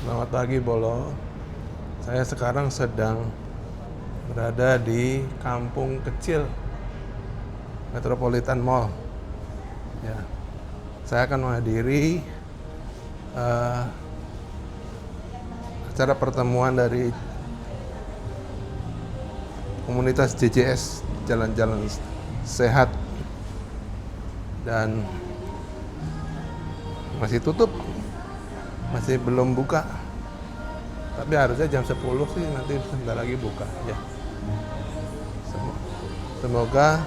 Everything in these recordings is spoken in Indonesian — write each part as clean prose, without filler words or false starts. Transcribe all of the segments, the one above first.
Selamat pagi Bolo. Saya sekarang sedang berada di kampung kecil Metropolitan Mall. Ya, saya akan menghadiri acara pertemuan dari komunitas JJS Jalan-Jalan Sehat, dan masih tutup, masih belum buka. Tapi harusnya jam 10 sih, nanti sebentar lagi buka ya. Semoga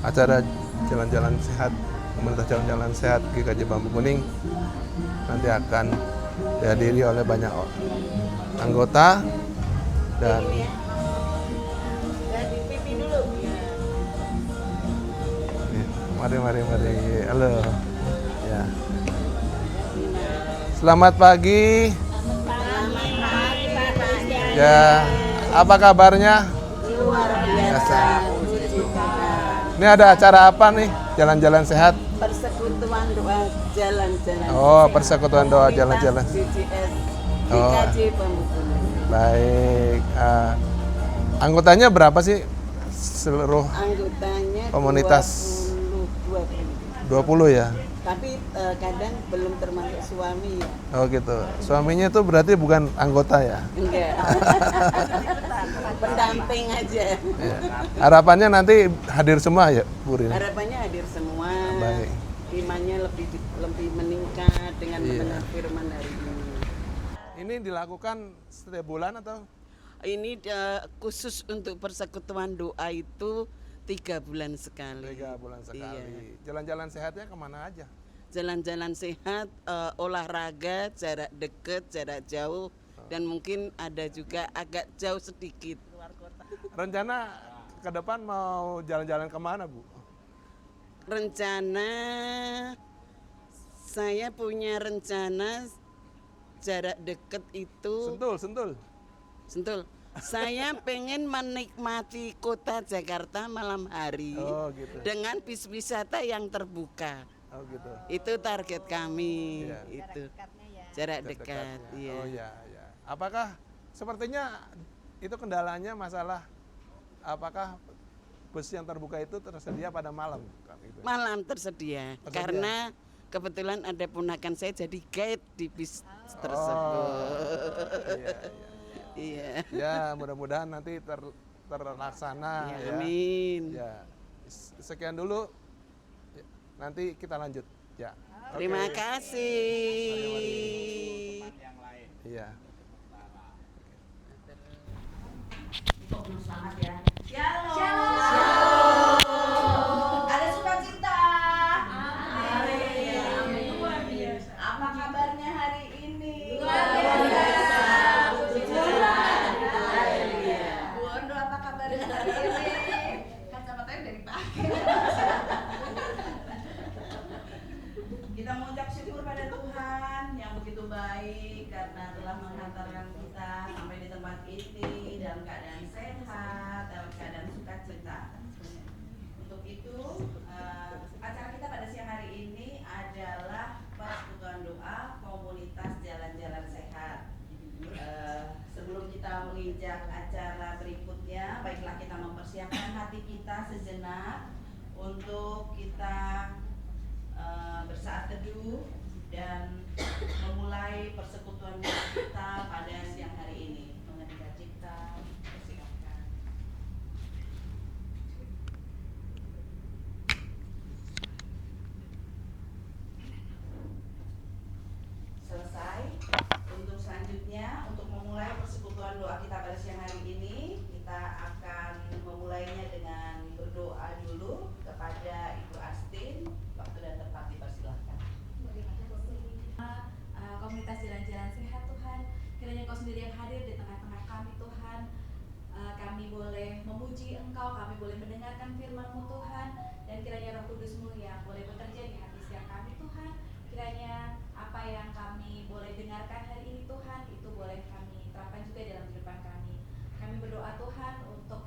acara jalan-jalan sehat, komunitas jalan-jalan sehat GKJ Bambu Kuning nanti akan dihadiri oleh banyak anggota dan mari. Halo. Ya. Selamat pagi. Ya, apa kabarnya? Luar biasa. Ini ada acara apa nih? Jalan-jalan sehat. Persekutuan doa jalan-jalan. Oh, persekutuan doa jalan-jalan. JJS Oh. GKJ Bambu Kuning. Baik. Anggotanya berapa sih seluruh Anggotanya komunitas? 20. 20 ya? Tapi kadang belum termasuk suami ya. Oh gitu. Suaminya itu berarti bukan anggota ya? Enggak. Pendamping aja. Ya. Harapannya nanti hadir semua ya, Bu Rina? Harapannya hadir semua. Baik. Imannya lebih meningkat dengan Iya. mendengar firman hari ini. Ini dilakukan setiap bulan atau? Ini khusus untuk persekutuan doa itu 3 bulan sekali. 3 bulan sekali. Iya. Jalan-jalan sehatnya kemana aja? Jalan-jalan sehat, olahraga, jarak dekat, jarak jauh, dan mungkin ada juga agak jauh sedikit. Rencana ke depan mau jalan-jalan kemana, Bu? Rencana, saya punya rencana jarak dekat itu Sentul. Saya pengen menikmati kota Jakarta malam hari Oh gitu. dengan bis wisata yang terbuka. Oh gitu. Itu target kami. Iya. Itu jarak dekat. Dekatnya. Iya. Oh ya. Apakah sepertinya itu kendalanya masalah apakah bus yang terbuka itu tersedia pada malam? Malam tersedia karena kebetulan ada ponakan saya jadi guide di bis tersebut. Iya. Ya, mudah-mudahan nanti terlaksana ya. Amin. Ya. Sekian dulu. Ya, nanti kita lanjut. Ya. Terima kasih. Iya. Selamat ya. Shalom. Ada sukacita. Amin. Luar biasa. Apa kabarnya hari ini? Luar biasa. Bu Ondo, apa kabarnya hari ini? Kacamatanya udah dipakai. Kita mengucap syukur pada Tuhan yang begitu baik karena telah menghantarkan kita sampai di tempat ini dalam keadaan sehat, dalam keadaan sukacita. Untuk itu, acara kita pada siang hari ini adalah persekutuan doa komunitas jalan-jalan sehat. Sebelum kita menginjak acara berikutnya, baiklah kita mempersiapkan hati kita sejenak untuk kita bersaat teduh dan memulai persekutuan kita pada siang hari ini. Mengenai cipta, persilakan. Selesai. Untuk selanjutnya, untuk memulai persekutuan doa kita pada siang hari ini, kita akan memulainya dengan berdoa dulu kepada Ibu Astin. Waktu dan tempat dipersilahkan. Komunitas jalan-jalan sehat Tuhan, kiranya Engkau sendiri yang hadir di tengah-tengah kami Tuhan. Kami boleh memuji Engkau, kami boleh mendengarkan firman-Mu Tuhan, dan kiranya Roh Kudus-Mu yang boleh bekerja di hati setiap kami Tuhan. Kiranya apa yang kami boleh dengarkan hari ini Tuhan, itu boleh kami terapkan juga dalam kehidupan kami. Kami berdoa Tuhan untuk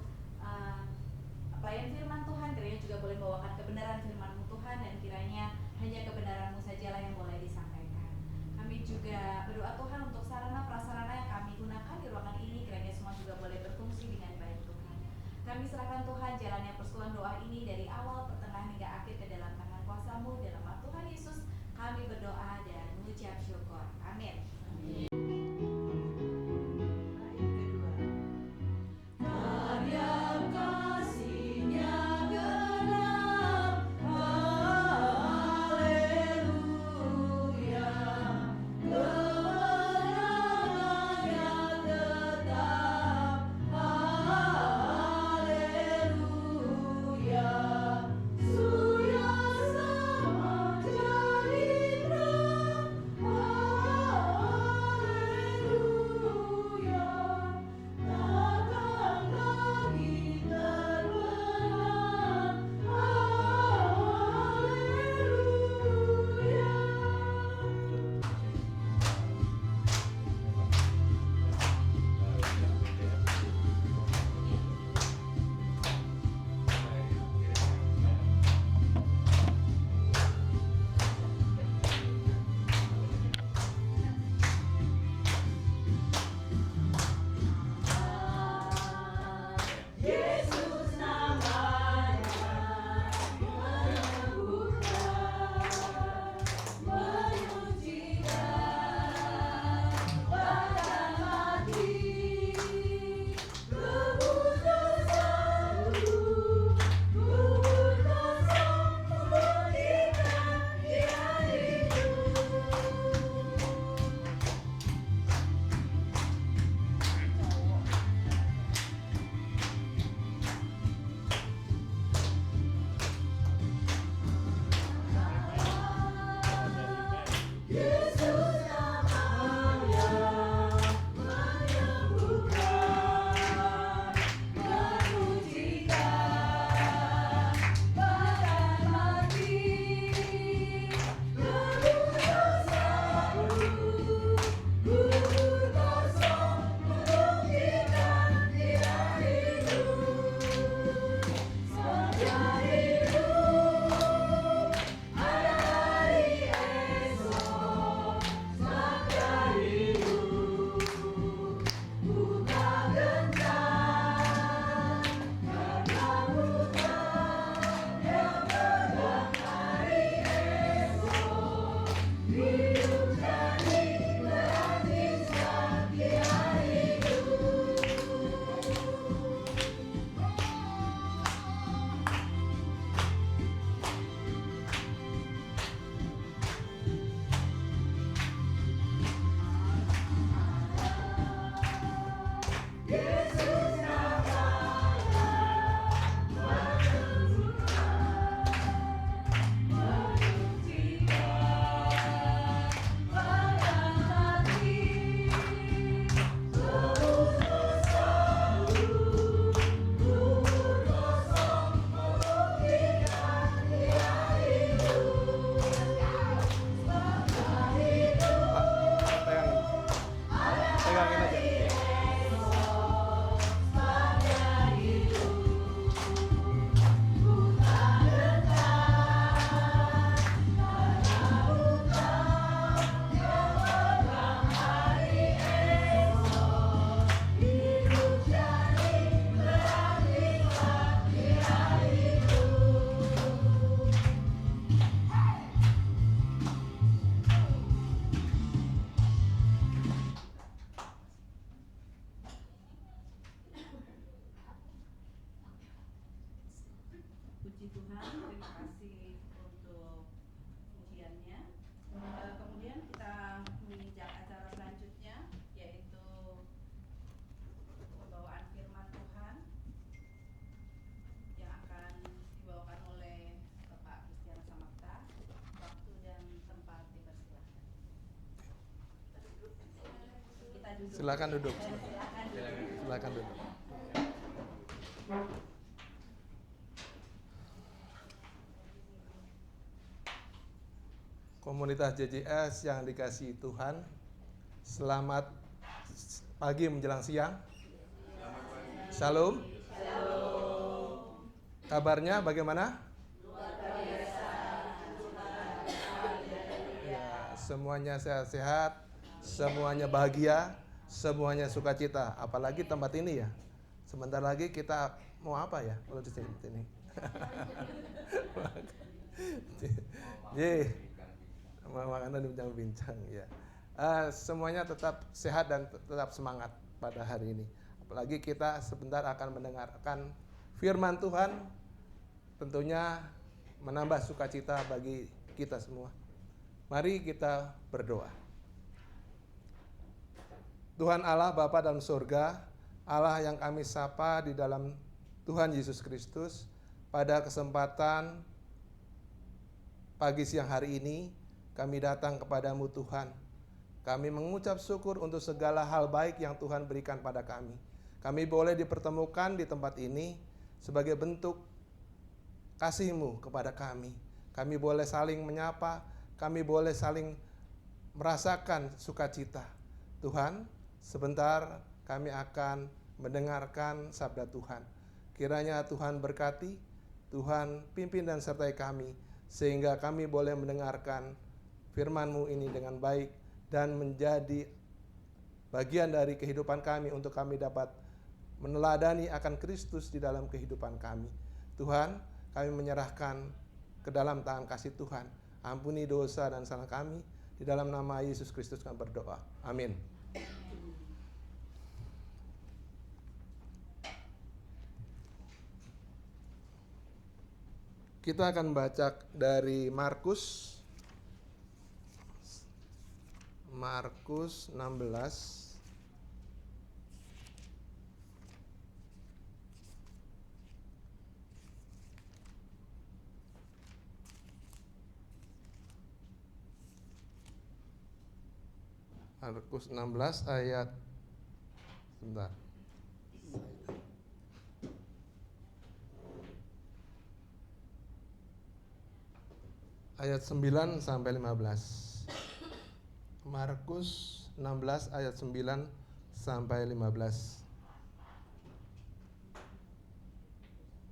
pelayan firman Tuhan, kiranya juga boleh membawakan kebenaran firman-Mu Tuhan, dan kiranya hanya kebenaran-Mu sajalah yang boleh disampaikan. Kami juga berdoa Tuhan untuk sarana prasarana kami berdoa dan mengucap syukur. Amin. Pegangin aja. Puji Tuhan, terima kasih untuk pujiannya. Kemudian kita menginjak acara selanjutnya, yaitu pembawaan firman Tuhan yang akan dibawakan oleh Bapak Christian Samakta. Waktu dan tempat dipersilakan. Kita duduk. Silakan duduk. Silakan duduk. Komunitas JJS yang dikasihi Tuhan, selamat pagi menjelang siang. Shalom. Kabarnya bagaimana? Ya, semuanya sehat-sehat, semuanya bahagia, semuanya sukacita. Apalagi tempat ini ya. Sebentar lagi kita mau apa ya kalau di sini? makanan dan bincang-bincang ya. Semuanya tetap sehat dan tetap semangat pada hari ini. Apalagi kita sebentar akan mendengarkan firman Tuhan, tentunya menambah sukacita bagi kita semua. Mari kita berdoa. Tuhan Allah Bapa dalam surga, Allah yang kami sapa di dalam Tuhan Yesus Kristus, pada kesempatan pagi siang hari ini kami datang kepadamu Tuhan. Kami mengucap syukur untuk segala hal baik yang Tuhan berikan pada kami. Kami boleh dipertemukan di tempat ini sebagai bentuk kasih-Mu kepada kami. Kami boleh saling menyapa, kami boleh saling merasakan sukacita. Tuhan, sebentar kami akan mendengarkan sabda Tuhan. Kiranya Tuhan berkati, Tuhan pimpin dan sertai kami, sehingga kami boleh mendengarkan firman-Mu ini dengan baik dan menjadi bagian dari kehidupan kami untuk kami dapat meneladani akan Kristus di dalam kehidupan kami. Tuhan, kami menyerahkan ke dalam tangan kasih Tuhan. Ampuni dosa dan salah kami. Di dalam nama Yesus Kristus kami berdoa. Amin. Kita akan baca dari Markus 16 Markus 16 ayat sebentar. Ayat 9 sampai 15. Markus 16 ayat 9 sampai 15.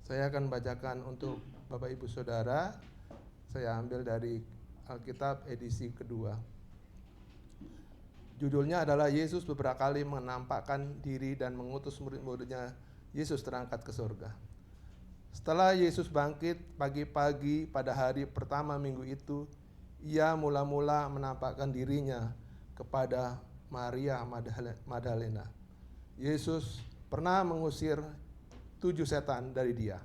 Saya akan bacakan untuk Bapak Ibu Saudara. Saya ambil dari Alkitab edisi kedua. Judulnya adalah Yesus beberapa kali menampakkan diri dan mengutus murid-muridnya. Yesus terangkat ke surga. Setelah Yesus bangkit pagi-pagi pada hari pertama minggu itu, Ia mula-mula menampakkan dirinya kepada Maria Magdalena. Yesus pernah mengusir 7 setan dari dia.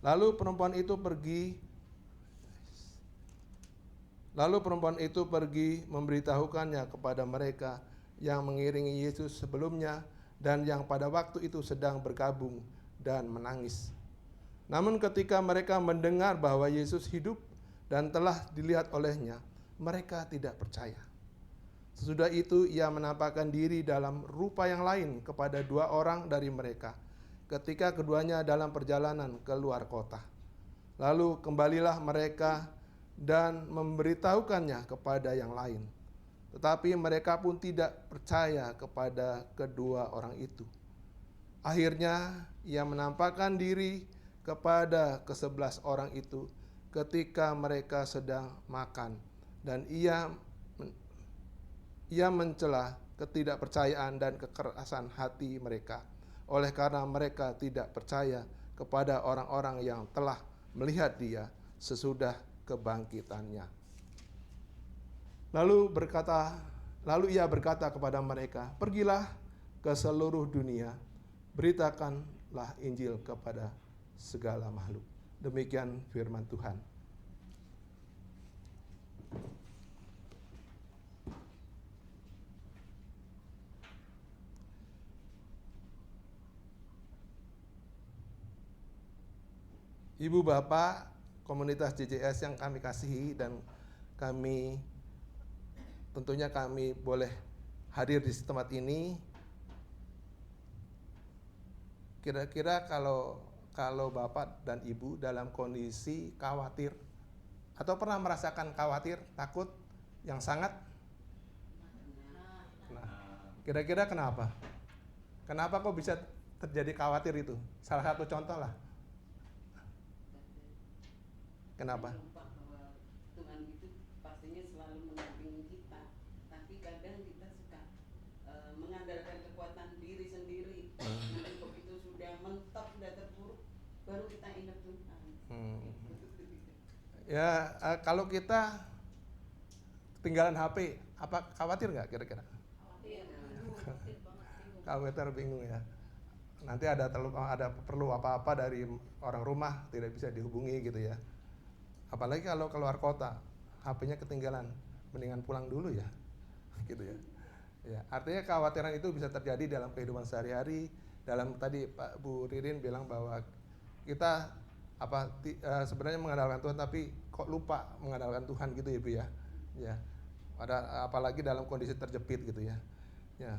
Lalu perempuan itu pergi memberitahukannya kepada mereka yang mengiringi Yesus sebelumnya dan yang pada waktu itu sedang bergabung dan menangis. Namun ketika mereka mendengar bahwa Yesus hidup dan telah dilihat olehnya, mereka tidak percaya. Sesudah itu ia menampakkan diri dalam rupa yang lain kepada 2 orang dari mereka, ketika keduanya dalam perjalanan ke luar kota. Lalu kembalilah mereka dan memberitahukannya kepada yang lain. Tetapi mereka pun tidak percaya kepada kedua orang itu. Akhirnya ia menampakkan diri kepada ke-11 orang itu ketika mereka sedang makan, dan ia mencela ketidakpercayaan dan kekerasan hati mereka, oleh karena mereka tidak percaya kepada orang-orang yang telah melihat dia sesudah kebangkitannya. Lalu ia berkata kepada mereka, "Pergilah ke seluruh dunia, beritakanlah Injil kepada segala makhluk." Demikian firman Tuhan. Ibu bapak komunitas JJS yang kami kasihi dan tentunya kami boleh hadir di tempat ini. Kira-kira kalau bapak dan ibu dalam kondisi khawatir atau pernah merasakan khawatir, takut yang sangat? Nah, kira-kira kenapa? Kenapa kok bisa terjadi khawatir itu? Salah satu contoh lah. Kenapa? Lupa bahwa Tuhan itu pastinya selalu mendampingi kita, tapi kadang kita suka mengandalkan kekuatan diri sendiri. Nanti begitu sudah mentok, sudah terpuruk, baru kita ingat Tuhan. Ya, kalau kita ketinggalan HP, apa khawatir nggak kira-kira? Khawatir, bingung ya. Nanti ada perlu apa-apa dari orang rumah tidak bisa dihubungi gitu ya. Apalagi kalau keluar kota, HP-nya ketinggalan, mendingan pulang dulu ya, gitu ya. Ya, artinya kekhawatiran itu bisa terjadi dalam kehidupan sehari-hari. Dalam tadi Pak Bu Ririn bilang bahwa kita sebenarnya mengandalkan Tuhan tapi kok lupa mengandalkan Tuhan gitu ya Bu ya. Ya. Apalagi dalam kondisi terjepit gitu ya. Ya.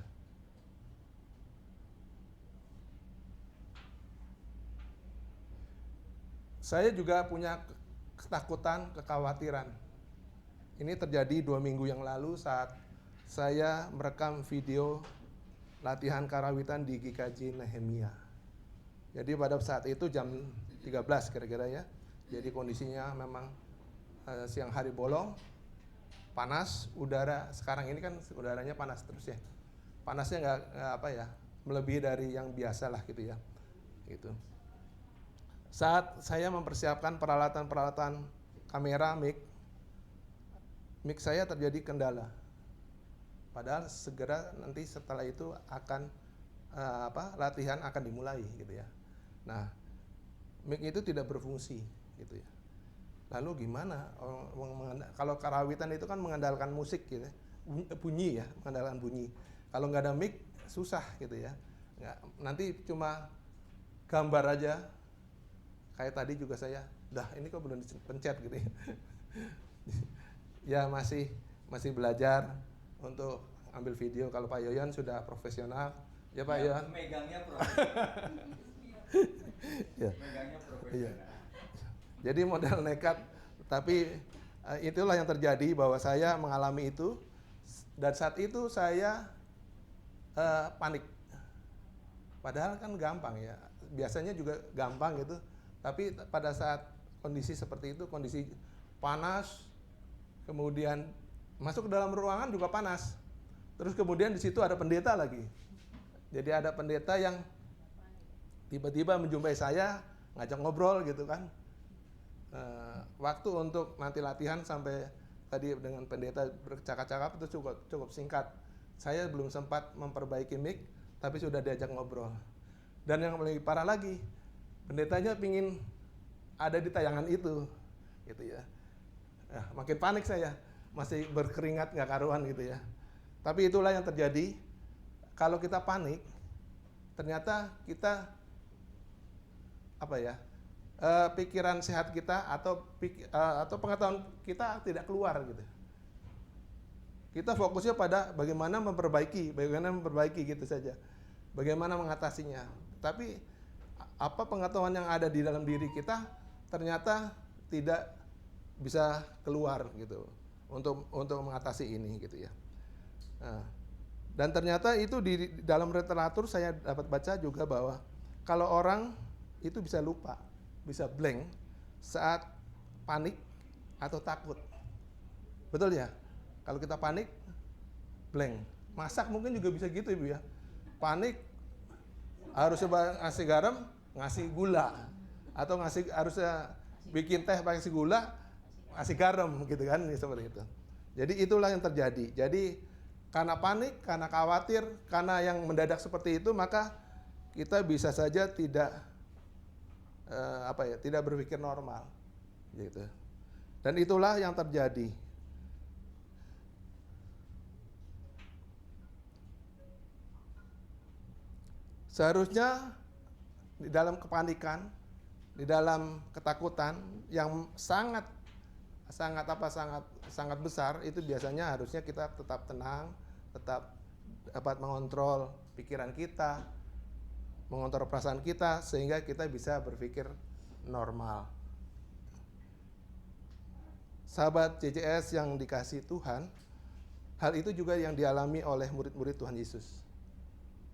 Saya juga punya ketakutan, kekhawatiran. Ini terjadi 2 minggu yang lalu saat saya merekam video latihan karawitan di GKJ Nehemia. Jadi pada saat itu jam 13 kira-kira ya. Jadi kondisinya memang siang hari bolong, panas, udara sekarang ini kan udaranya panas terus ya. Panasnya nggak melebihi dari yang biasa lah gitu ya. Gitu. Saat saya mempersiapkan peralatan kamera, mic saya terjadi kendala. Padahal segera nanti setelah itu akan latihan akan dimulai gitu ya. Nah, mic itu tidak berfungsi gitu ya. Lalu gimana? Kalau karawitan itu kan mengandalkan musik gitu, bunyi ya, mengandalkan bunyi. Kalau nggak ada mic susah gitu ya. Nanti cuma gambar aja. Kayak tadi juga saya, ini kok belum dipencet gitu ya. Ya masih belajar untuk ambil video. Kalau Pak Yoyon sudah profesional, ya Pak Yoyon. Megangnya profesional. Ya. Megangnya profesional. Iya. Jadi modal nekat, tapi itulah yang terjadi bahwa saya mengalami itu dan saat itu saya panik. Padahal kan gampang ya, biasanya juga gampang gitu. Tapi pada saat kondisi seperti itu, kondisi panas, kemudian masuk ke dalam ruangan juga panas. Terus kemudian di situ ada pendeta lagi. Jadi ada pendeta yang tiba-tiba menjumpai saya, ngajak ngobrol gitu kan. Waktu untuk nanti latihan sampai tadi dengan pendeta bercakap-cakap itu cukup singkat. Saya belum sempat memperbaiki mic, tapi sudah diajak ngobrol. Dan yang lebih parah lagi, pendetanya pingin ada di tayangan itu, gitu ya. Makin panik saya, masih berkeringat nggak karuan gitu ya. Tapi itulah yang terjadi. Kalau kita panik, ternyata kita pikiran sehat kita atau pengetahuan kita tidak keluar gitu. Kita fokusnya pada bagaimana memperbaiki gitu saja, bagaimana mengatasinya. Tapi apa pengetahuan yang ada di dalam diri kita ternyata tidak bisa keluar gitu untuk mengatasi ini gitu ya. Nah, dan ternyata itu di dalam literatur saya dapat baca juga bahwa kalau orang itu bisa lupa, bisa blank saat panik atau takut. Betul ya? Kalau kita panik, blank. Masak mungkin juga bisa gitu Ibu ya. Panik harus coba ngasih garam, ngasih gula, atau harusnya bikin teh pakai gula, ngasih garam gitu kan, seperti itu. Jadi itulah yang terjadi. Jadi karena panik, karena khawatir, karena yang mendadak seperti itu, maka kita bisa saja tidak berpikir normal, gitu. Dan itulah yang terjadi. Seharusnya di dalam kepanikan, di dalam ketakutan yang sangat besar, itu biasanya harusnya kita tetap tenang, tetap dapat mengontrol pikiran kita, mengontrol perasaan kita sehingga kita bisa berpikir normal. Sahabat JJS yang dikasihi Tuhan, hal itu juga yang dialami oleh murid-murid Tuhan Yesus.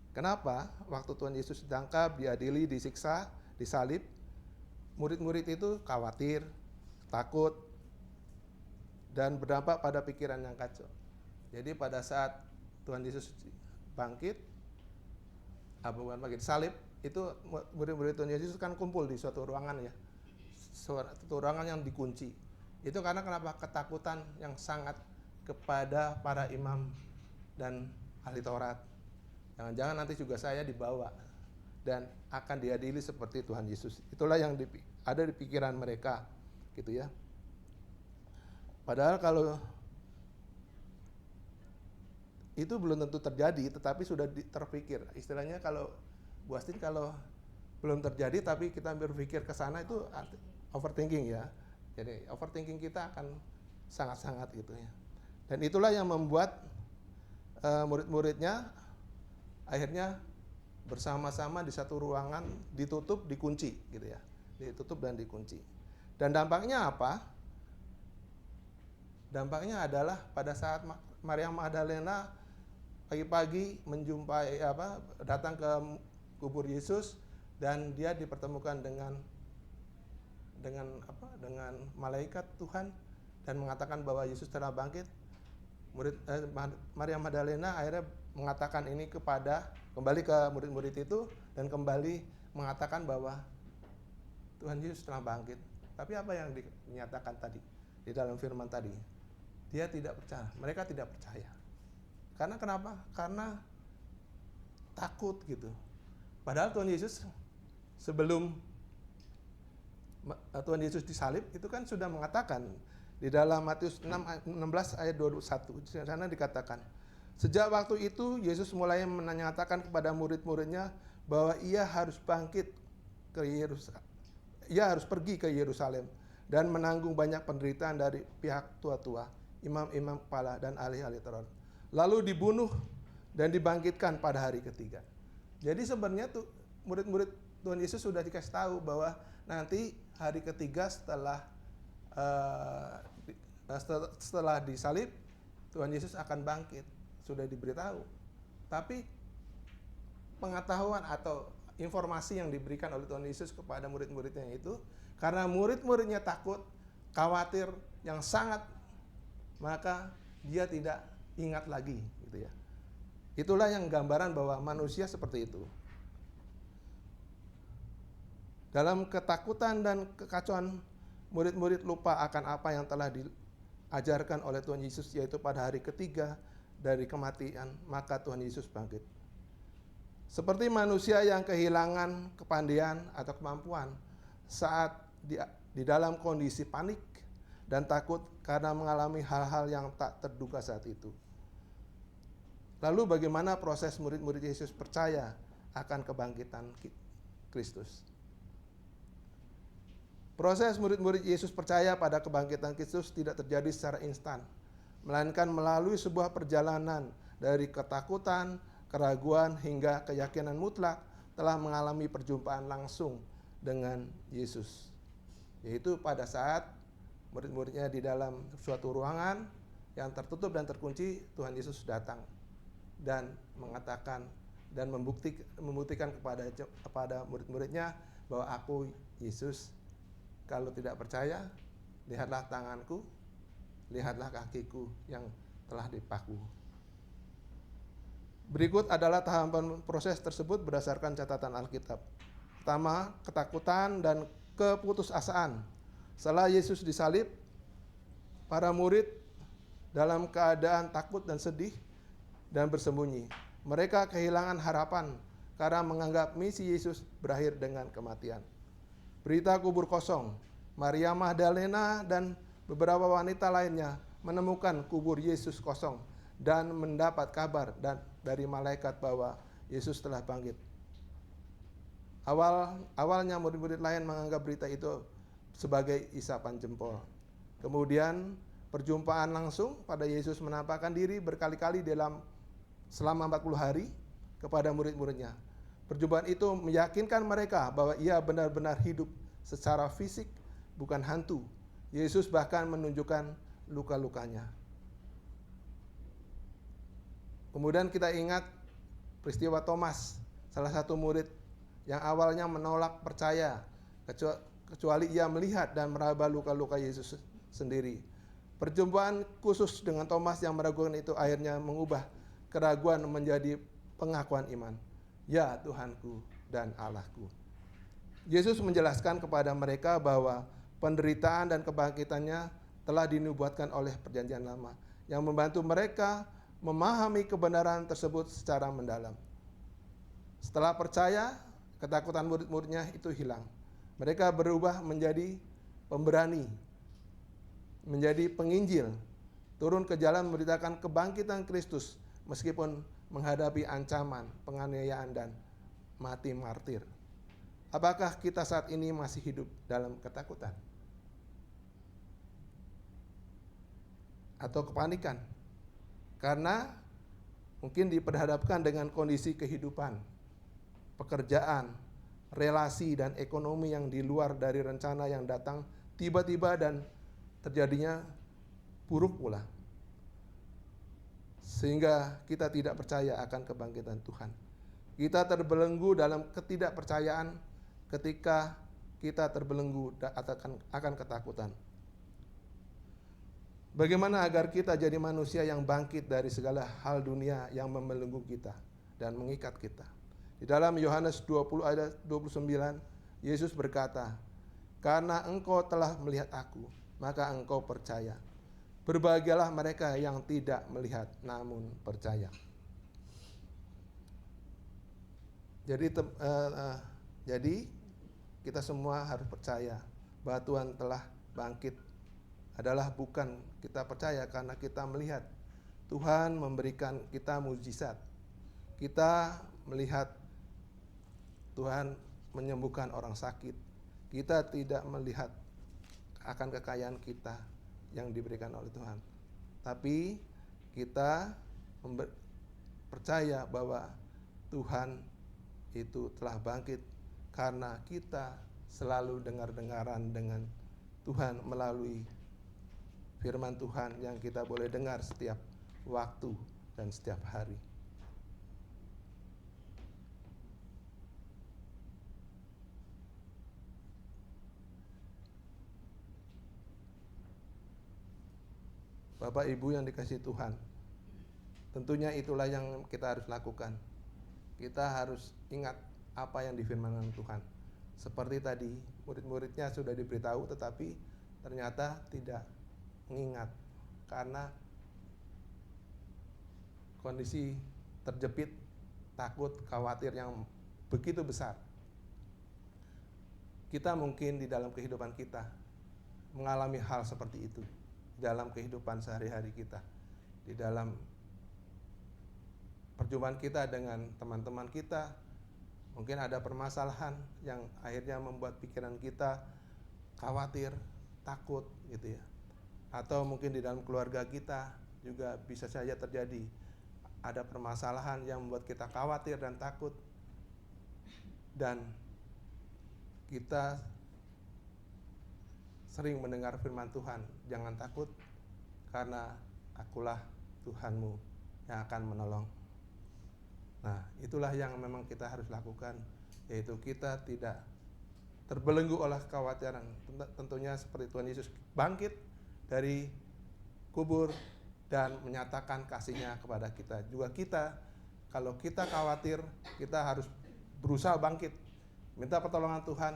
Kenapa? Waktu Tuhan Yesus ditangkap, diadili, disiksa, disalib, murid-murid itu khawatir, takut, dan berdampak pada pikiran yang kacau. Jadi pada saat Tuhan Yesus bangkit, salib, itu murid-murid Tuhan Yesus kan kumpul di suatu ruangan ya, suatu ruangan yang dikunci. Itu karena kenapa? Ketakutan yang sangat kepada para imam dan ahli Taurat. Jangan-jangan nanti juga saya dibawa dan akan diadili seperti Tuhan Yesus. Itulah yang ada di pikiran mereka, gitu ya. Padahal kalau itu belum tentu terjadi, tetapi sudah terpikir. Istilahnya kalau Bu Astin, kalau belum terjadi tapi kita berpikir ke sana, itu overthinking ya. Jadi overthinking kita akan sangat-sangat gitu ya. Dan itulah yang membuat murid-muridnya akhirnya bersama-sama di satu ruangan, ditutup, dikunci gitu ya. Ditutup dan dikunci. Dan dampaknya apa? Dampaknya adalah pada saat Maria Magdalena pagi-pagi datang ke kubur Yesus, dan dia dipertemukan dengan malaikat Tuhan dan mengatakan bahwa Yesus telah bangkit. Maria Magdalena akhirnya mengatakan ini kembali ke murid-murid itu, dan kembali mengatakan bahwa Tuhan Yesus telah bangkit. Tapi apa yang dinyatakan tadi di dalam firman tadi? Dia tidak percaya, mereka tidak percaya. Karena kenapa? Karena takut gitu. Padahal Tuhan Yesus sebelum Tuhan Yesus disalib itu kan sudah mengatakan di dalam Matius 16 ayat 21. Di sana dikatakan, sejak waktu itu Yesus mulai menyatakan kepada murid-muridnya bahwa ia harus bangkit ke Yerusalem. Ia harus pergi ke Yerusalem dan menanggung banyak penderitaan dari pihak tua-tua, imam-imam kepala dan ahli-ahli Taurat. Lalu dibunuh dan dibangkitkan pada hari ketiga. Jadi sebenarnya tuh murid-murid Tuhan Yesus sudah dikasih tahu bahwa nanti hari ketiga setelah disalib, Tuhan Yesus akan bangkit. Sudah diberitahu. Tapi pengetahuan atau informasi yang diberikan oleh Tuhan Yesus kepada murid-muridnya itu, karena murid-muridnya takut, khawatir yang sangat, maka dia tidak ingat lagi, gitu ya. Itulah yang gambaran bahwa manusia seperti itu. Dalam ketakutan dan kekacauan, murid-murid lupa akan apa yang telah diajarkan oleh Tuhan Yesus, yaitu pada hari ketiga dari kematian, maka Tuhan Yesus bangkit. Seperti manusia yang kehilangan kepandaian atau kemampuan saat di dalam kondisi panik dan takut karena mengalami hal-hal yang tak terduga saat itu. Lalu bagaimana proses murid-murid Yesus percaya akan kebangkitan Kristus? Proses murid-murid Yesus percaya pada kebangkitan Kristus tidak terjadi secara instan, melainkan melalui sebuah perjalanan dari ketakutan, keraguan, hingga keyakinan mutlak telah mengalami perjumpaan langsung dengan Yesus. Yaitu pada saat murid-muridnya di dalam suatu ruangan yang tertutup dan terkunci, Tuhan Yesus datang dan mengatakan dan membuktikan kepada murid-muridnya bahwa aku Yesus. Kalau tidak percaya, lihatlah tanganku, lihatlah kakiku yang telah dipaku. Berikut adalah tahapan proses tersebut berdasarkan catatan Alkitab. Pertama, ketakutan dan keputusasaan. Setelah Yesus disalib, para murid dalam keadaan takut dan sedih dan bersembunyi. Mereka kehilangan harapan karena menganggap misi Yesus berakhir dengan kematian. Berita kubur kosong. Maria Magdalena dan beberapa wanita lainnya menemukan kubur Yesus kosong dan mendapat kabar dari malaikat bahwa Yesus telah bangkit. Awalnya murid-murid lain menganggap berita itu sebagai isapan jempol. Kemudian perjumpaan langsung pada Yesus menampakkan diri berkali-kali selama 40 hari kepada murid-muridnya. Perjumpaan itu meyakinkan mereka bahwa ia benar-benar hidup secara fisik, bukan hantu. Yesus bahkan menunjukkan luka-lukanya. Kemudian kita ingat peristiwa Thomas, salah satu murid yang awalnya menolak percaya, kecuali ia melihat dan meraba luka-luka Yesus sendiri. Perjumpaan khusus dengan Thomas yang meragukan itu akhirnya mengubah keraguan menjadi pengakuan iman. Ya Tuhanku dan Allahku. Yesus menjelaskan kepada mereka bahwa penderitaan dan kebangkitannya telah dinubuatkan oleh perjanjian lama. yang membantu mereka memahami kebenaran tersebut secara mendalam. Setelah percaya, ketakutan murid-muridnya itu hilang. Mereka berubah menjadi pemberani, menjadi penginjil, turun ke jalan memberitakan kebangkitan Kristus meskipun menghadapi ancaman, penganiayaan, dan mati martir. Apakah kita saat ini masih hidup dalam ketakutan? Atau kepanikan? Karena mungkin diperhadapkan dengan kondisi kehidupan, pekerjaan, relasi, dan ekonomi yang di luar dari rencana yang datang tiba-tiba dan terjadinya buruk pula. Sehingga kita tidak percaya akan kebangkitan Tuhan. Kita terbelenggu dalam ketidakpercayaan ketika kita terbelenggu akan ketakutan. Bagaimana agar kita jadi manusia yang bangkit dari segala hal dunia yang membelenggu kita dan mengikat kita? Di dalam Yohanes 20 ayat 29, Yesus berkata, "Karena engkau telah melihat aku, maka engkau percaya. Berbahagialah mereka yang tidak melihat namun percaya." Jadi kita semua harus percaya bahwa Tuhan telah bangkit. Adalah bukan kita percaya karena kita melihat Tuhan memberikan kita mukjizat. Kita melihat Tuhan menyembuhkan orang sakit. Kita tidak melihat akan kekayaan kita yang diberikan oleh Tuhan. Tapi kita percaya bahwa Tuhan itu telah bangkit karena kita selalu dengar-dengaran dengan Tuhan melalui firman Tuhan yang kita boleh dengar setiap waktu dan setiap hari. Bapak Ibu yang dikasihi Tuhan, tentunya itulah yang kita harus lakukan. Kita harus ingat apa yang difirmankan Tuhan. Seperti tadi, murid-muridnya sudah diberitahu tetapi ternyata tidak mengingat karena kondisi terjepit, takut, khawatir yang begitu besar. Kita mungkin di dalam kehidupan kita mengalami hal seperti itu dalam kehidupan sehari-hari kita, di dalam perjumpaan kita dengan teman-teman kita. Mungkin ada permasalahan yang akhirnya membuat pikiran kita khawatir, takut gitu ya. Atau mungkin di dalam keluarga kita juga bisa saja terjadi ada permasalahan yang membuat kita khawatir dan takut. Dan kita sering mendengar firman Tuhan, jangan takut karena akulah Tuhanmu yang akan menolong. Nah, itulah yang memang kita harus lakukan, yaitu kita tidak terbelenggu oleh kekhawatiran. Tentunya seperti Tuhan Yesus bangkit dari kubur dan menyatakan kasih-Nya kepada kita. Juga kita, kalau kita khawatir, kita harus berusaha bangkit, minta pertolongan Tuhan,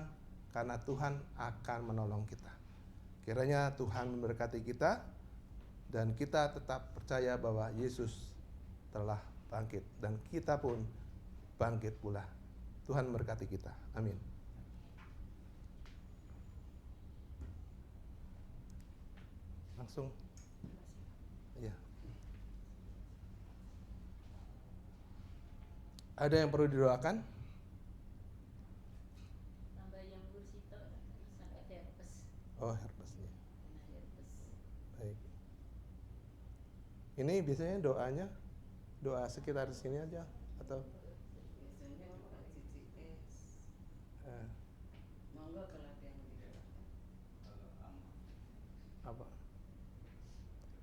karena Tuhan akan menolong kita. Kiranya Tuhan memberkati kita, dan kita tetap percaya bahwa Yesus telah bangkit, dan kita pun bangkit pula. Tuhan memberkati kita. Amin. Langsung. Ya. Ada yang perlu didoakan? Tambah yang Bursito sangat herpes. Oh, herpesnya. Kena herpes. Baik. Ini biasanya doanya doa sekitar sini aja atau Biasanya doa CCS. eh, Monggo kalau ada yang didoakan. apa?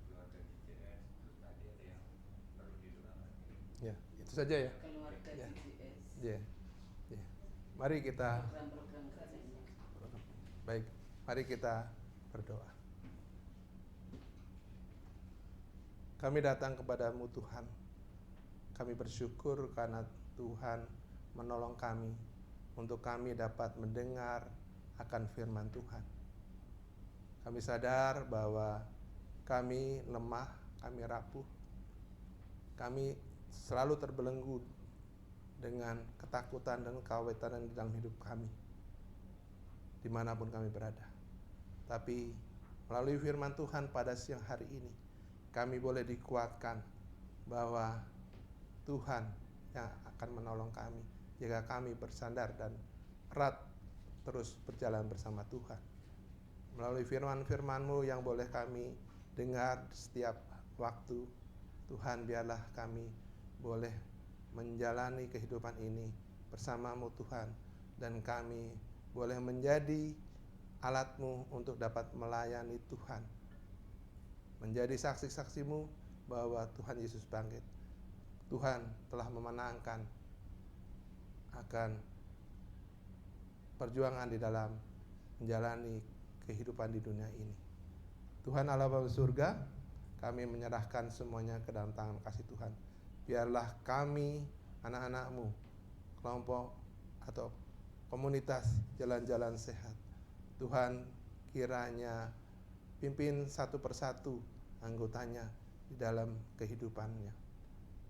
Keluarga CCS, terus tadi ada yang perlu didoakan. Ya, itu saja ya. Keluarga Ya. CCS. Ya. Ya. Mari kita Program-program kerjanya. baik, mari kita berdoa. Kami datang kepadamu Tuhan. Kami bersyukur karena Tuhan menolong kami untuk kami dapat mendengar akan firman Tuhan. Kami sadar bahwa kami lemah, kami rapuh. Kami selalu terbelenggu dengan ketakutan dan kekhawatiran di dalam hidup kami, dimanapun kami berada. Tapi melalui firman Tuhan pada siang hari ini, kami boleh dikuatkan bahwa Tuhan yang akan menolong kami jika kami bersandar dan erat terus berjalan bersama Tuhan. Melalui firman-firman-Mu yang boleh kami dengar setiap waktu, Tuhan, biarlah kami boleh menjalani kehidupan ini bersama-Mu Tuhan, dan kami boleh menjadi alat-Mu untuk dapat melayani Tuhan, menjadi saksi-saksi-Mu bahwa Tuhan Yesus bangkit. Tuhan telah memenangkan akan perjuangan di dalam menjalani kehidupan di dunia ini. Tuhan Allah Bapa surga, kami menyerahkan semuanya ke dalam tangan kasih Tuhan. Biarlah kami, anak-anak-Mu, kelompok atau komunitas jalan-jalan sehat, Tuhan kiranya pimpin satu persatu anggotanya di dalam kehidupannya,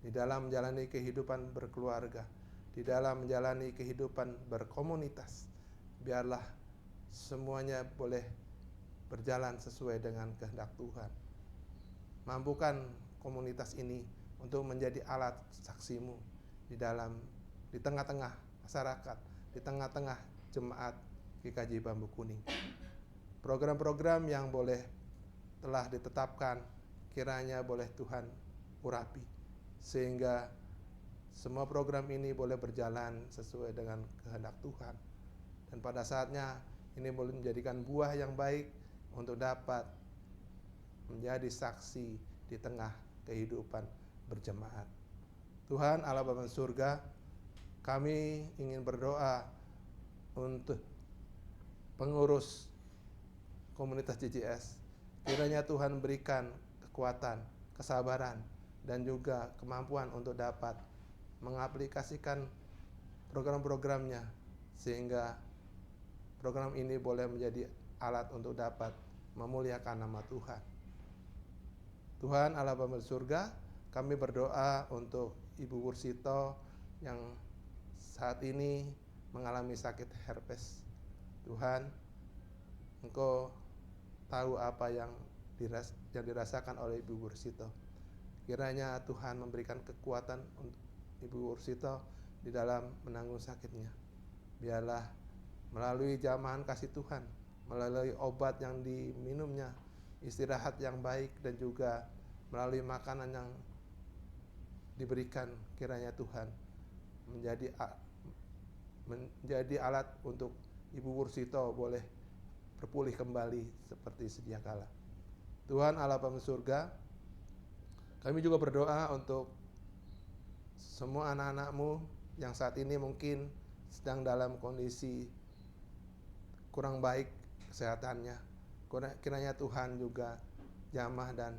di dalam menjalani kehidupan berkeluarga, di dalam menjalani kehidupan berkomunitas. Biarlah semuanya boleh berjalan sesuai dengan kehendak Tuhan. Mampukan komunitas ini untuk menjadi alat saksi-Mu di tengah-tengah masyarakat, di tengah-tengah jemaat GKJ Bambu Kuning. Program-program yang telah ditetapkan kiranya boleh Tuhan urapi, sehingga semua program ini boleh berjalan sesuai dengan kehendak Tuhan. Dan pada saatnya ini boleh menjadikan buah yang baik untuk dapat menjadi saksi di tengah kehidupan berjemaat. Tuhan Allah Bapa surga, kami ingin berdoa untuk pengurus komunitas JJS. Kiranya Tuhan berikan kekuatan, kesabaran, dan juga kemampuan untuk dapat mengaplikasikan program-programnya, sehingga program ini boleh menjadi alat untuk dapat memuliakan nama Tuhan. Tuhan Allah Bapa surga, kami berdoa untuk Ibu Wursito yang saat ini mengalami sakit herpes. Tuhan, Engkau tahu apa yang dirasakan oleh Ibu Wursito. Kiranya Tuhan memberikan kekuatan untuk Ibu Wursito di dalam menanggung sakitnya. Biarlah melalui jamahan kasih Tuhan, melalui obat yang diminumnya, istirahat yang baik, dan juga melalui makanan yang diberikan, kiranya Tuhan menjadi alat untuk Ibu Wursito boleh berpulih kembali seperti sedia kala. Tuhan Allah Bapa surga, kami juga berdoa untuk semua anak-anak-Mu yang saat ini mungkin sedang dalam kondisi kurang baik kesehatannya. Kiranya Tuhan juga jamah dan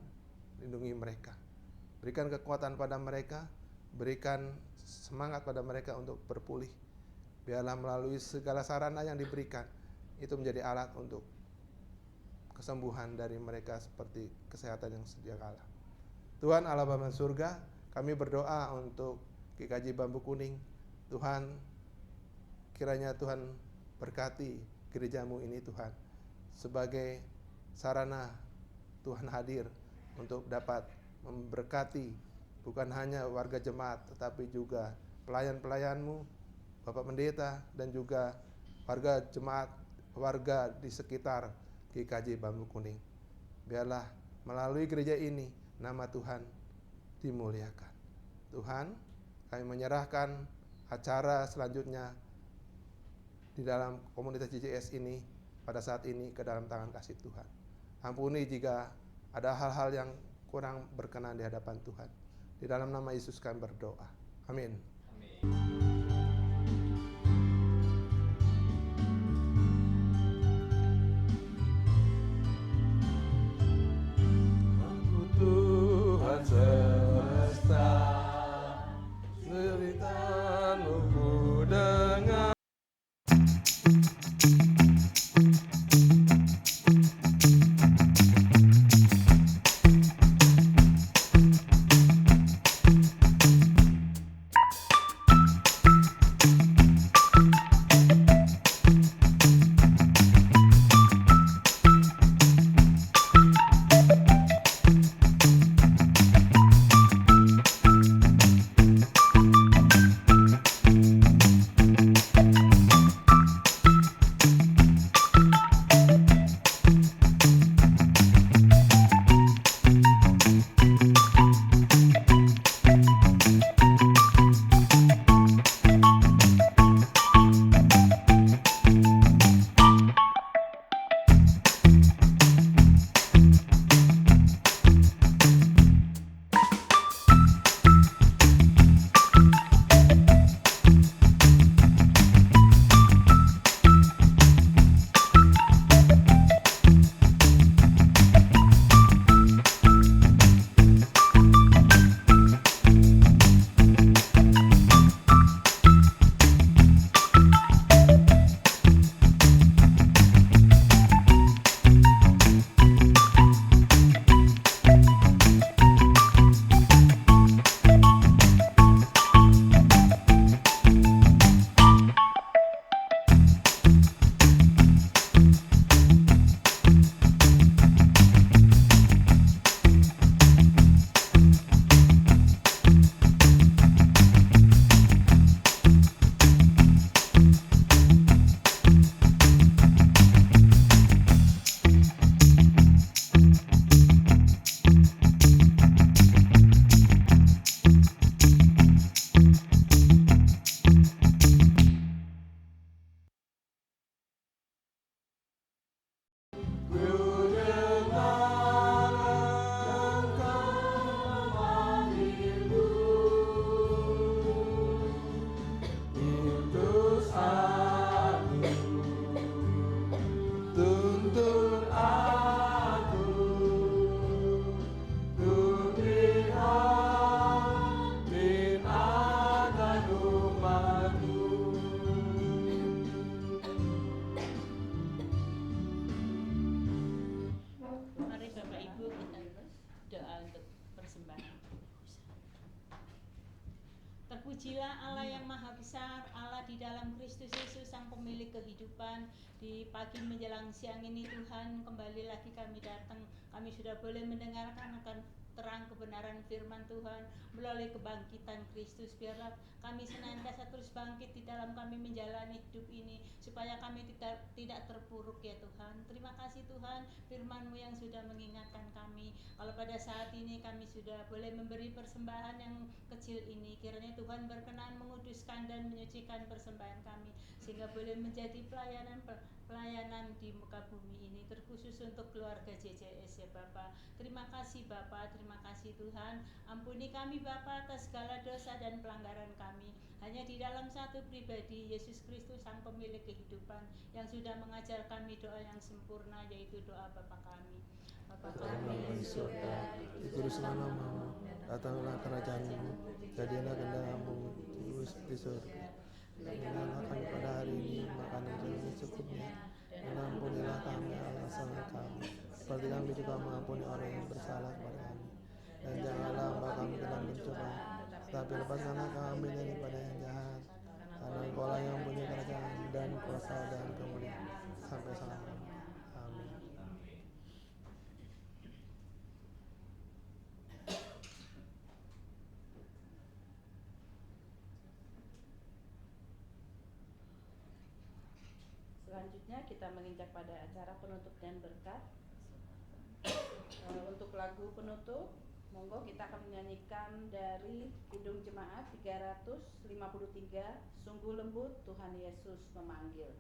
lindungi mereka. Berikan kekuatan pada mereka, berikan semangat pada mereka untuk berpulih. Biarlah melalui segala sarana yang diberikan, itu menjadi alat untuk kesembuhan dari mereka seperti kesehatan yang sedia kala. Tuhan Allah Bapa surga, kami berdoa untuk GKJ Bambu Kuning. Tuhan, kiranya Tuhan berkati gereja-Mu ini Tuhan, sebagai sarana Tuhan hadir untuk dapat memberkati bukan hanya warga jemaat, tetapi juga pelayan-pelayan-Mu, Bapak Pendeta, dan juga warga jemaat, warga di sekitar GKJ Bambu Kuning. Biarlah melalui gereja ini nama Tuhan dimuliakan. Tuhan, kami menyerahkan acara selanjutnya di dalam komunitas JJS ini pada saat ini ke dalam tangan kasih Tuhan. Ampuni jika ada hal-hal yang kurang berkenan di hadapan Tuhan. Di dalam nama Yesus kami berdoa. Amin. Aku Tuhan semesta, cerita-Mu ku dengar. Terpujilah Allah yang maha besar, Allah di dalam Kristus Yesus sang pemilik kehidupan. Di pagi menjelang siang ini Tuhan, kembali lagi kami datang. Kami sudah boleh mendengarkan akan terang kebenaran firman Tuhan melalui kebangkitan Kristus. Biarlah kami senantiasa terus bangkit di dalam kami menjalani hidup ini, supaya kami tidak terpuruk ya Tuhan. Terima kasih Tuhan, firman-Mu yang sudah mengingatkan kami kalau pada saat ini kami sudah boleh memberi persembahan yang kecil ini. Kiranya Tuhan berkenan menguduskan dan menyucikan persembahan kami, sehingga boleh menjadi pelayanan di muka bumi ini, terkhusus untuk keluarga JJS ya Bapa. Terima kasih Bapa, terima kasih Tuhan. Ampuni kami Bapa atas segala dosa dan pelanggaran kami. Hanya di dalam satu pribadi, Yesus Kristus sang pemilik kehidupan, yang sudah mengajar kami doa yang sempurna, yaitu doa Bapa kami. Bapa kami di surga, dikuduskanlah namamu, datanglah kerajaan-Mu, jadilah kehendak-Mu di surga. Berikanlah kami pada hari ini makanan kami secukupnya, dan ampunilah kami atas kesalahan kami, seperti kami juga mengampuni orang yang bersalah kepada kami. Dan janganlah membawa kami ke dalam pencobaan, tetapi lepaskanlah kami daripada yang jahat. Karena Engkau lah yang punya kerajaan dan kuasa dan kemuliaan sampai selama-lamanya. Amin. Selanjutnya kita menginjak pada acara penutup dan berkat. Untuk lagu penutup, monggo kita akan menyanyikan dari Kidung Jemaat 353, Sungguh Lembut Tuhan Yesus Memanggil.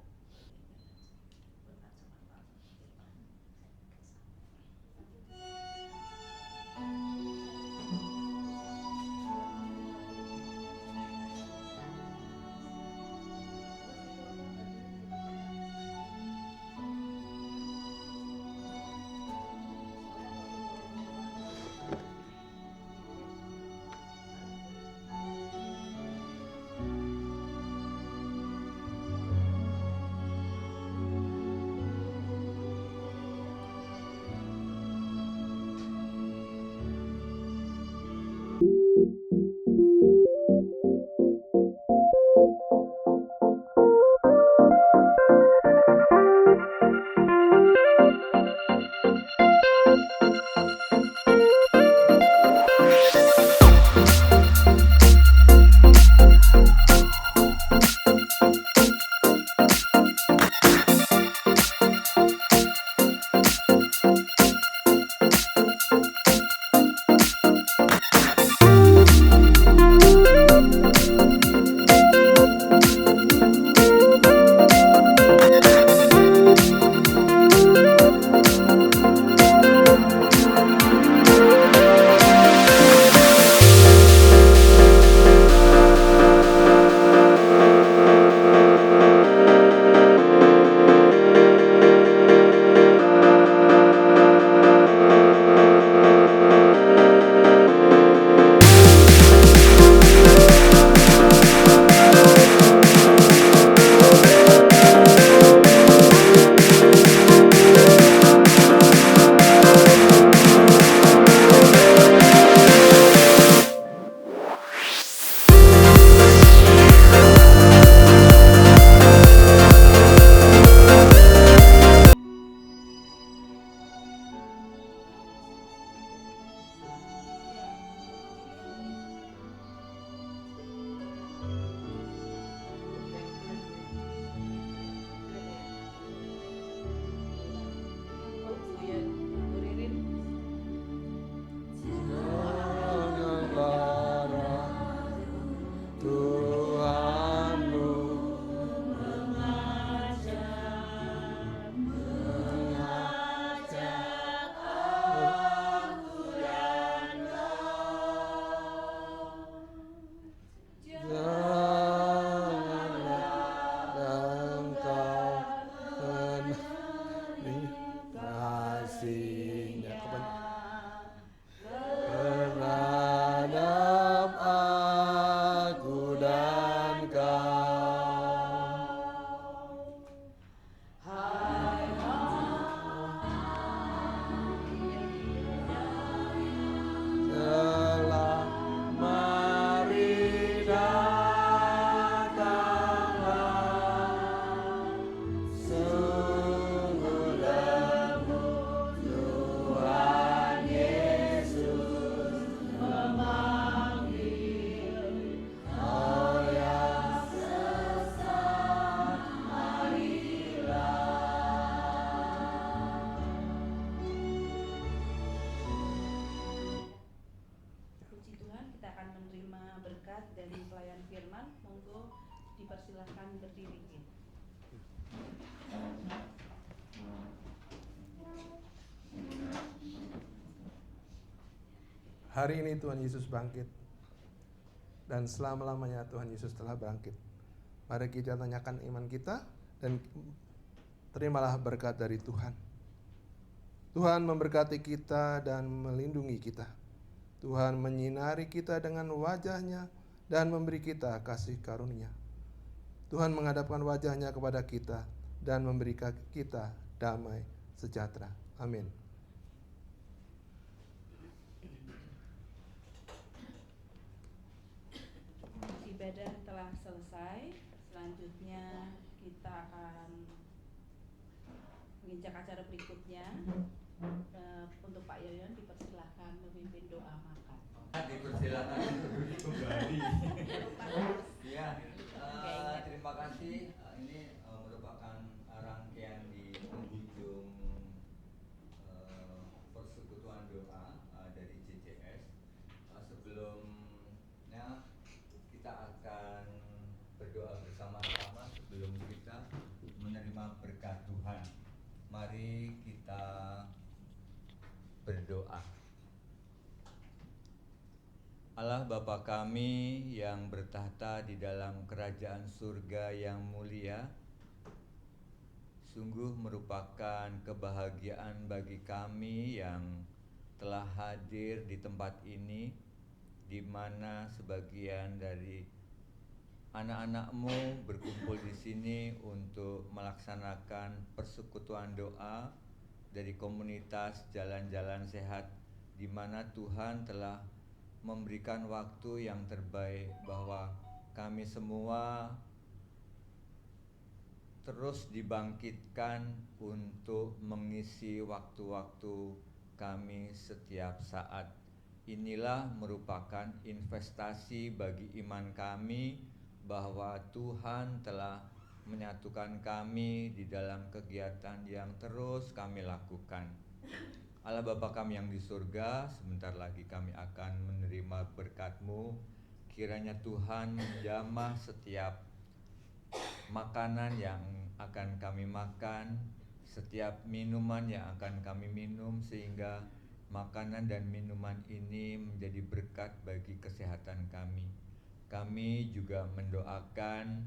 kita akan menerima berkat dari pelayan firman. Monggo dipersilahkan berdiri. Hari ini Tuhan Yesus bangkit, dan selama-lamanya Tuhan Yesus telah bangkit. Mari kita tanyakan iman kita dan terimalah berkat dari Tuhan. Tuhan memberkati kita dan melindungi kita. Tuhan menyinari kita dengan wajah-Nya dan memberi kita kasih karunia. Tuhan menghadapkan wajah-Nya kepada kita dan memberi kita damai sejahtera. Amin. Ibadah telah selesai. Selanjutnya kita akan menginjak acara berikutnya. Untuk Pak Yoyon dipersilahkan memimpin doa makan. Dipersilakan berdiri kembali. Ya, terima kasih. Ini merupakan rangkaian di penghujung persekutuan doa dari JCS. Sebelumnya kita akan berdoa bersama-sama sebelum kita menerima berkat Tuhan. Mari kita berdoa. Allah Bapa kami yang bertahta di dalam kerajaan surga yang mulia, sungguh merupakan kebahagiaan bagi kami yang telah hadir di tempat ini, di mana sebagian dari anak-anak-Mu berkumpul di sini untuk melaksanakan persekutuan doa dari komunitas Jalan-Jalan Sehat, di mana Tuhan telah memberikan waktu yang terbaik bahwa kami semua terus dibangkitkan untuk mengisi waktu-waktu kami setiap saat. Inilah merupakan investasi bagi iman kami bahwa Tuhan telah menyatukan kami di dalam kegiatan yang terus kami lakukan. Allah Bapa kami yang di surga, sebentar lagi kami akan menerima berkat-Mu. Kiranya Tuhan menjamah setiap makanan yang akan kami makan, setiap minuman yang akan kami minum, sehingga makanan dan minuman ini menjadi berkat bagi kesehatan kami. Kami juga mendoakan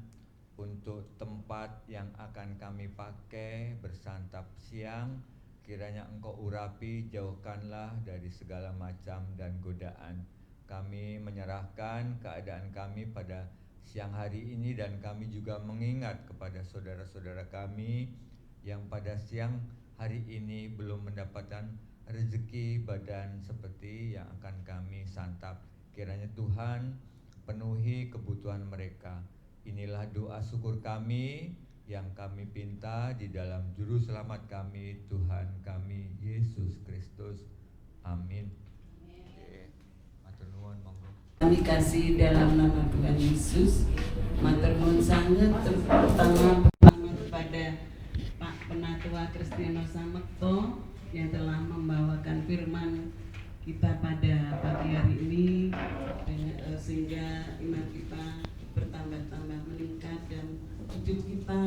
untuk tempat yang akan kami pakai bersantap siang. Kiranya Engkau urapi, jauhkanlah dari segala macam dan godaan. Kami menyerahkan keadaan kami pada siang hari ini, dan kami juga mengingat kepada saudara-saudara kami yang pada siang hari ini belum mendapatkan rezeki badan seperti yang akan kami santap. Kiranya Tuhan penuhi kebutuhan mereka. Inilah doa syukur kami yang kami pinta di dalam juru selamat kami, Tuhan kami Yesus Kristus. Amin. Matur nuwun, monggo. Kami kasih dalam nama Tuhan Yesus. Matur nuwun sanget terutama kepada Pak Penatua Kristiano Samekto yang telah membawakan firman kita pada pagi hari ini, sehingga iman kita bertambah-tambah meningkat dan hidup kita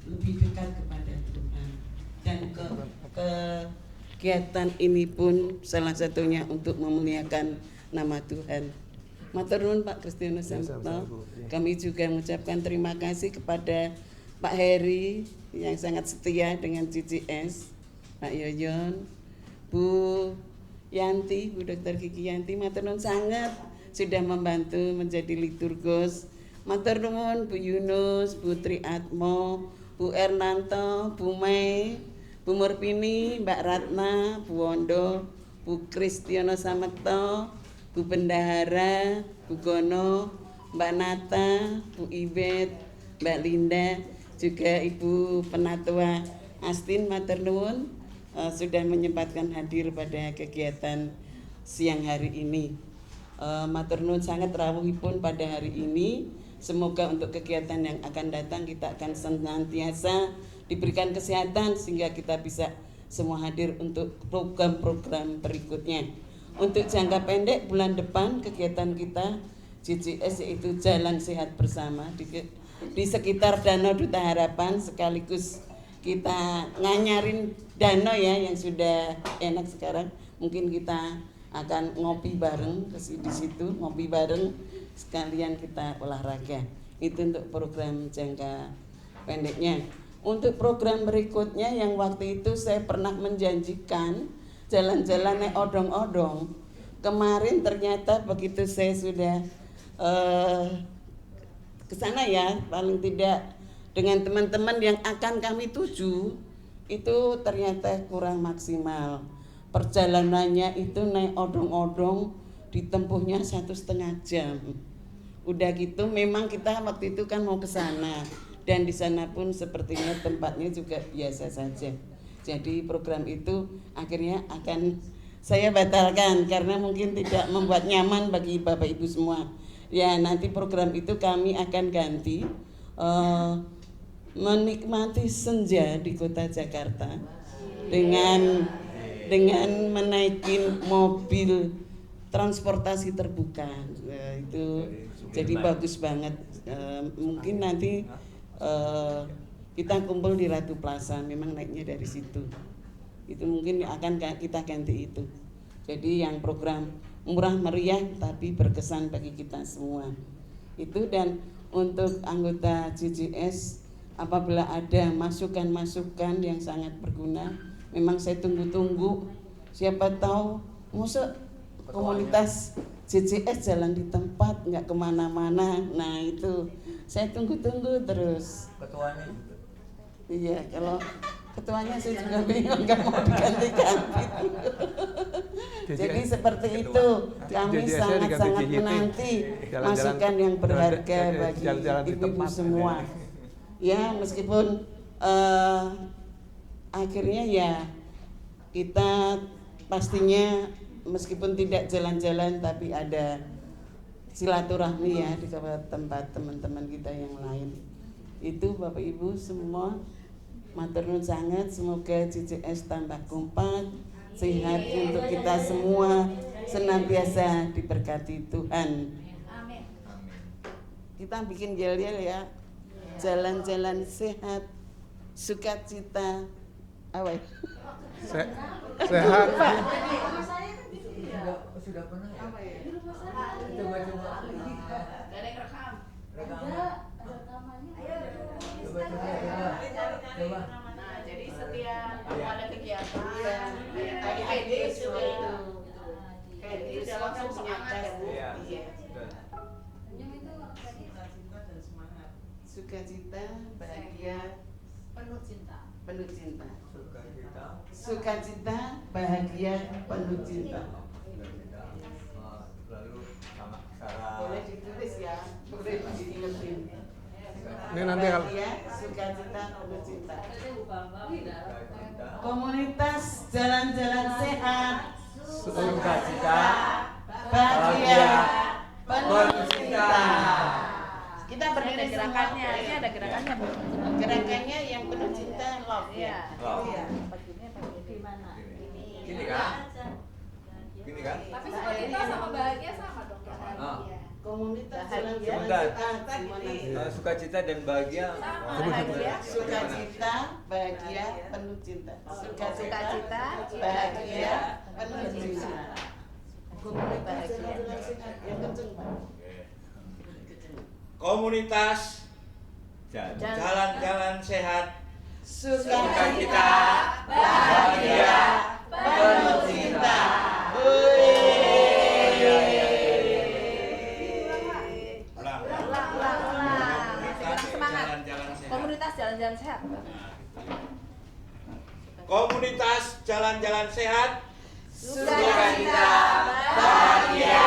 lebih dekat kepada Tuhan. Dan kegiatan ini pun salah satunya untuk memuliakan nama Tuhan. Matur nuwun Pak Kristiano Samekto. Kami juga mengucapkan terima kasih kepada Pak Heri yang sangat setia dengan JCS, Pak Yoyon, Bu Yanti, Bu Dr. Kiki Yanti, matur nuwun sangat sudah membantu menjadi liturgos. Matur nuwun Bu Yunus, Bu Tri Atmo, Bu Ernanto, Bu Mei, Bu Murpini, Mbak Ratna, Bu Wondo, Bu Kristiano Samekto, Bu Bendahara, Bu Gono, Mbak Nata, Bu Ibet, Mbak Linda, juga Ibu Penatua Astin, matur nuwun sudah menyempatkan hadir pada kegiatan siang hari ini. Matur nuwun sangat rawuhipun pada hari ini. Semoga untuk kegiatan yang akan datang kita akan senantiasa diberikan kesehatan sehingga kita bisa semua hadir untuk program-program berikutnya. Untuk jangka pendek bulan depan kegiatan kita JJS yaitu Jalan Sehat Bersama di sekitar Danau Duta Harapan, sekaligus kita nganyarin danau ya yang sudah enak sekarang. Mungkin kita akan ngopi bareng di situ, ngopi bareng sekalian kita olahraga. Itu untuk program jangka pendeknya. Untuk program berikutnya yang waktu itu saya pernah menjanjikan jalan-jalan naik odong-odong. Kemarin ternyata begitu saya sudah ke sana ya, paling tidak dengan teman-teman yang akan kami tuju, itu ternyata kurang maksimal. Perjalanannya itu naik odong-odong ditempuhnya 1,5 jam. Udah gitu memang kita waktu itu kan mau ke sana, dan di sana pun sepertinya tempatnya juga biasa saja. Jadi program itu akhirnya akan saya batalkan karena mungkin tidak membuat nyaman bagi Bapak Ibu semua. Ya, nanti program itu kami akan ganti menikmati senja di kota Jakarta dengan menaikin mobil transportasi terbuka. Itu jadi bagus banget. Mungkin nanti kita kumpul di Ratu Plaza, memang naiknya dari situ. Itu mungkin akan kita ganti itu. Jadi yang program murah meriah tapi berkesan bagi kita semua. Itu, dan untuk anggota JJS apabila ada masukan-masukan yang sangat berguna, memang saya tunggu-tunggu. Siapa tahu masuk komunitas JJS jalan di tempat, nggak kemana-mana. Nah itu saya tunggu-tunggu terus. Ketuanya juga. Iya, kalau ketuanya saya juga bingung, nggak mau diganti-ganti. Jadi seperti itu, kami sangat-sangat menanti masukan yang berharga bagi ibu-ibu semua. Ya, meskipun akhirnya ya kita pastinya meskipun tidak jalan-jalan tapi ada silaturahmi ya di tempat teman-teman kita yang lain. Itu Bapak Ibu semua, matur nuwun sangat, semoga JJS tambah kompak, sehat untuk kita semua, senantiasa diberkati Tuhan. Amin. Kita bikin yel-yel ya. Jalan-jalan sehat, sukacita, apa ya? Sehat. Sudah pernah ya? Coba-coba. Gak ada yang rekam. Coba. Nah, jadi setiap ada kegiatan Kayak itu. Kayak itu langsung semangat ya, Bu. Iya. Iya. Yang itu Sukacita dan semangat. Sukacita, bahagia, penuh cinta. penuh cinta. Sukacita. Sukacita, bahagia, penuh cinta. Lalu sama cara. Boleh ditulis ya, boleh diingetin. Ini nanti kalau Bahagia, sukacita, penuh cinta. Sukacita. Komunitas jalan-jalan sehat, Sukacita. bahagia, penuh cinta. Kita Ini berdiri ada semua. gerakannya, ini ada gerakannya, Bu. Gerakannya yang penuh cinta, love Iya. ya. Love. Iya. Di mana? Gini kan? Gini kan? Tapi sukacita sama bahagia sama dong. Ah. Komunitas Bahagia. jalan-jalan Bentar. sehat, gimana? Sukacita dan bahagia. Bahagia. Sukacita, bahagia, penuh cinta. Sukacita, bahagia, penuh cinta. Komunitas Bahagia. jalan-jalan sehat, yang kenceng Pak. Komunitas Jalan sehat, Sukacita, bahagia, penuh cinta. Semangat. jalan-jalan sehat. Komunitas jalan-jalan sehat. Komunitas jalan-jalan sehat, Sukacita, bahagia,